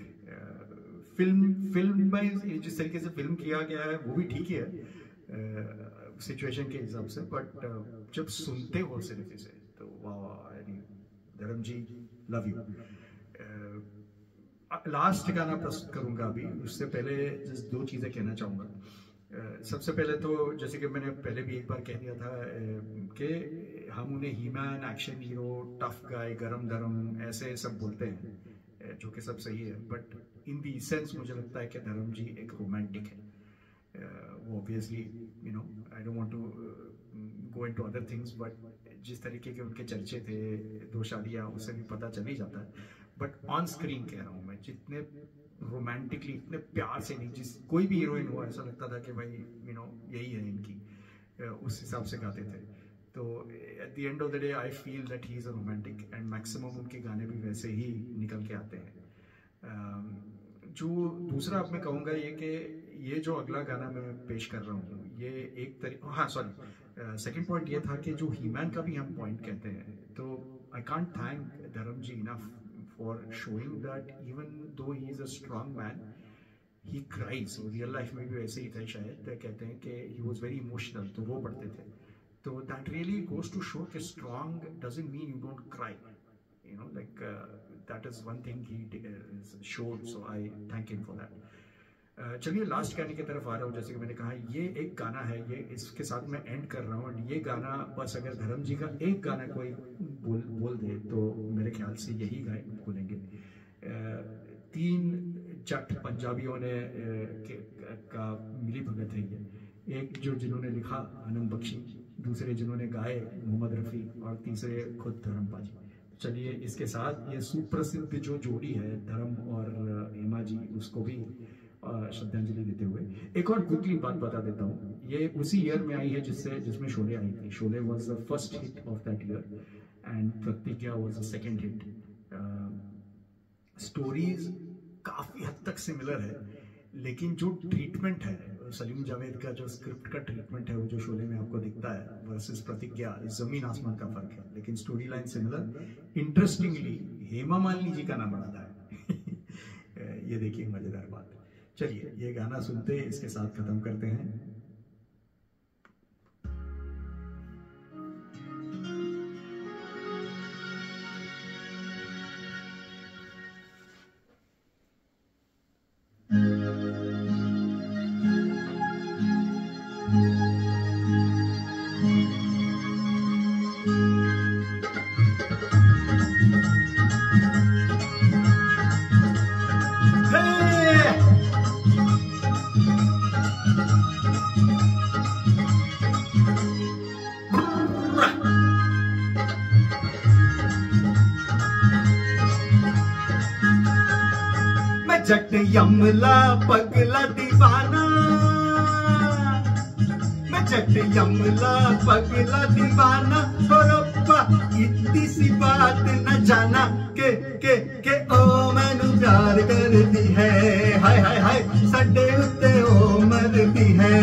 Film में जिस तरीके से फिल्म किया गया है वो भी ठीक है, सिचुएशन के हिसाब से, बट जब सुनते हो सिर्फ इसे तो वाह, धर्म जी लव यू। लास्ट गाना प्रस्तुत करूंगा अभी, उससे पहले जिस 2 चीज़ें कहना चाहूँगा। सबसे पहले तो जैसे कि मैंने पहले भी एक बार कह दिया था कि हम उन्हें He-Man, action hero, tough guy, गरम धर्म ऐसे सब बोलते हैं, जो कि सब सही है, बट इन दी सेंस मुझे लगता है कि धर्म जी एक रोमांटिक है। वो obviously I don't want to go into other things, but जिस तरीके के उनके चर्चे थे, 2 शादियाँ, उससे भी पता चल ही जाता है। बट ऑन स्क्रीन कह रहा हूँ मैं, जितने रोमांटिकली, इतने प्यार से नहीं, जिस कोई भी हीरोइन हो ऐसा लगता था कि भाई यही है इनकी, उस हिसाब से गाते थे। तो at the end of the day I feel that he is a romantic, and maximum उनके गाने भी वैसे ही निकल के आते हैं। जो दूसरा अब मैं कहूँगा ये कि ये जो अगला गाना मैं पेश कर रहा हूँ, ये एक तरीके, हाँ सॉरी, सेकंड पॉइंट ये था कि जो हीमैन का भी हम पॉइंट कहते हैं, तो आई can't thank Dharam ji enough for showing that even though he is a strong man, he cries. Real life में भी वैसे ही था शायद, कहते हैं कि ही वॉज वेरी इमोशनल, तो रो पड़ते थे। तो that really goes to show कि strong doesn't mean you don't cry, like that is one thing he showed, so I thank him for that. चलिए लास्ट गाने की तरफ आ रहा हूँ। जैसे कि मैंने कहा, ये एक गाना है, ये इसके साथ मैं एंड कर रहा हूँ। और ये गाना बस अगर धर्म जी का एक गाना कोई बोल दे तो मेरे ख्याल से यही गाय बोलेंगे। 3 जट पंजाबियों ने का मिली भगत है ये। एक जिन्होंने लिखा आनंद बख्शी, दूसरे जिन्होंने गाए मोहम्मद रफ़ी, और तीसरे खुद धर्म पाजी। चलिए इसके साथ ये सुप्रसिद्ध जो जोड़ी है धर्म और हेमा जी, उसको भी श्रद्धांजलि देते हुए एक और क्विकली बात बता देता हूँ। ये उसी ईयर में आई है जिसमें शोले आई थी। Sholay was the first hit of that year and Pratigya was the second hit. Stories काफी हद तक सिमिलर है, लेकिन जो ट्रीटमेंट है, सलीम जावेद का जो स्क्रिप्ट का ट्रीटमेंट है, वो जो शोले में आपको दिखता है वर्सेस प्रतिज्ञा, जमीन आसमान का फर्क है, लेकिन story line similar. Interestingly Hema Malini ji का नाम बढ़ाता है। ये देखिए मजेदार बात। चलिए ये गाना सुनते इसके साथ खत्म करते हैं। जट यमला पगला दीवाना, मैं जट यमला पगला दीवाना, और अब्बा इतनी सी बात न जाना के ओ मैनू प्यार कर दी है, हाय हाय हाय सडे उत्ते ओ मरदी है,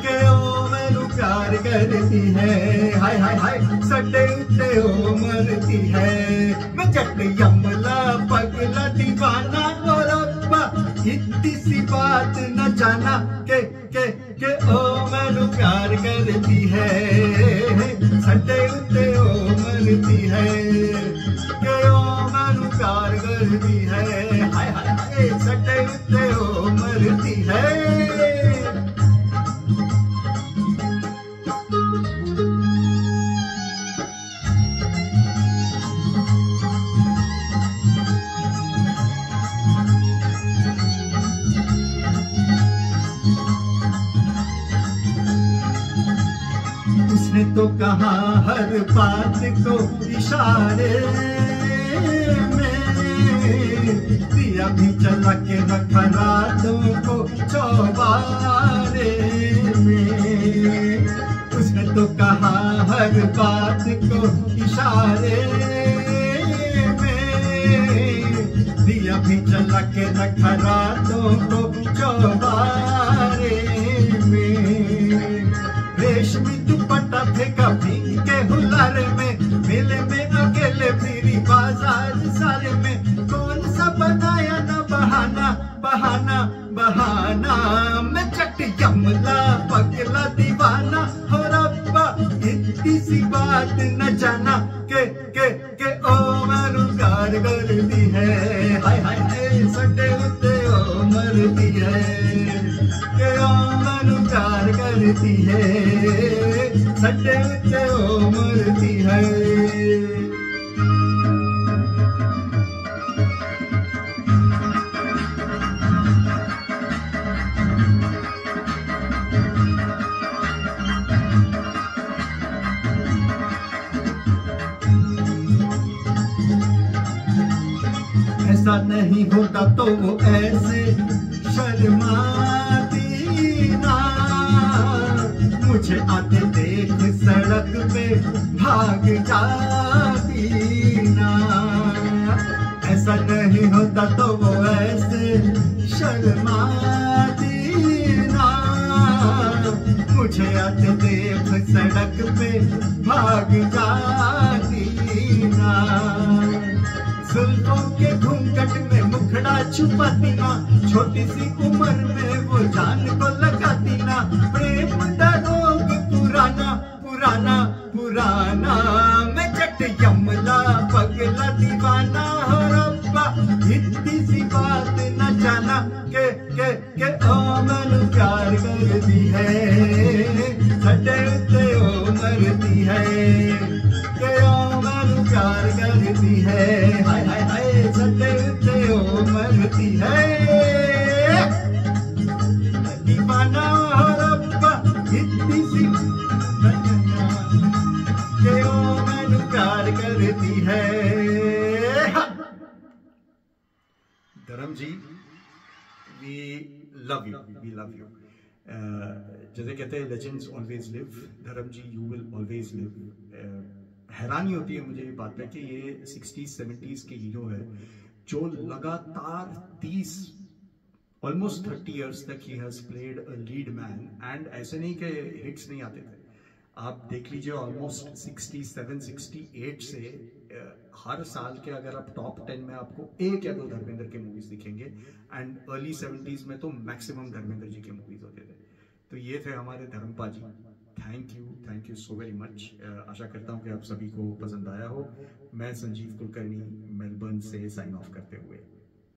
के ओ मैनू प्यार कर दी है, हाय हाय हाय सडे उत्ते ओ मरदी है। मैं जट यमला पगला दीवाना, और अब्बा इतनी सी बात न जाना के ओ मैनू प्यार करती है, सडे उत्ते ओ मरती है, के ओ मैनू प्यार करती है, हाय हाय हाय सडे उत्ते ओ मरती है। उसने तो कहा हर बात को इशारे में, दिया भी जला के रखा रातों को चौबारे में। उसने तो कहा हर बात को इशारे में, दिया भी जला के रखा रातों को चौबारे में। रेशमी दुपट्टा फेंका भीग के हुलारे में, मेले में अकेले फिरी बाजार सारे में, कौन सा बनाया ना बहाना बहाना बहाना। मैं जट यमला पग के ओ मैनू प्यार करती है सटे उत्ते ओ मरती है। ऐसा नहीं होता तो वो ऐसे शर्माती ना, मुझे आते देख सड़क पे भाग जाती ना। ऐसा नहीं होता तो वो ऐसे शर्माती ना, मुझे आते देख सड़क पे भाग जाती ना। जुल्फों के घूंघट में मुखड़ा छुपाती ना, छोटी सी उम्र में वो जान को लगाती ना। प्रेम दा रोग पुराना पुराना पुराना, मैं जट यमला पगला दीवाना हो रब्बा, इतनी सी बात न जाना के ओ मैनू प्यार करती है सटे उत्ते ओ मरती है। के ओ मैनू प्यार करती है हाय हाय हाय सटे उत्ते ओ मरती है। दीवाना हो रब्बा इतनी सी के ओ मैनू प्यार करती है। धर्म जी वी लव यू। जैसे कहते हैं लेजेंड्स ऑलवेज लिव, धर्म जी यू विल ऑलवेज लिव। हैरानी होती है मुझे ये बात पे कि ये 60s 70s के हीरो है जो लगातार 30 ऑलमोस्ट 30 इयर्स तक he has played a lead man. And ऐसे नहीं कि हिट्स नहीं आते थे, आप देख लीजिए ऑलमोस्ट 67 68 से हर साल के अगर आप टॉप 10 में आपको एक या दो धर्मेंद्र के मूवीज दिखेंगे। एंड अर्ली 70s में तो मैक्सिमम धर्मेंद्र जी के मूवीज होते थे। तो ये थे हमारे Dharampa ji. Thank you so very much. आशा करता हूँ कि आप सभी को पसंद आया हो। मैं संजीव कुलकर्णी मेलबर्न से साइन ऑफ करते हुए।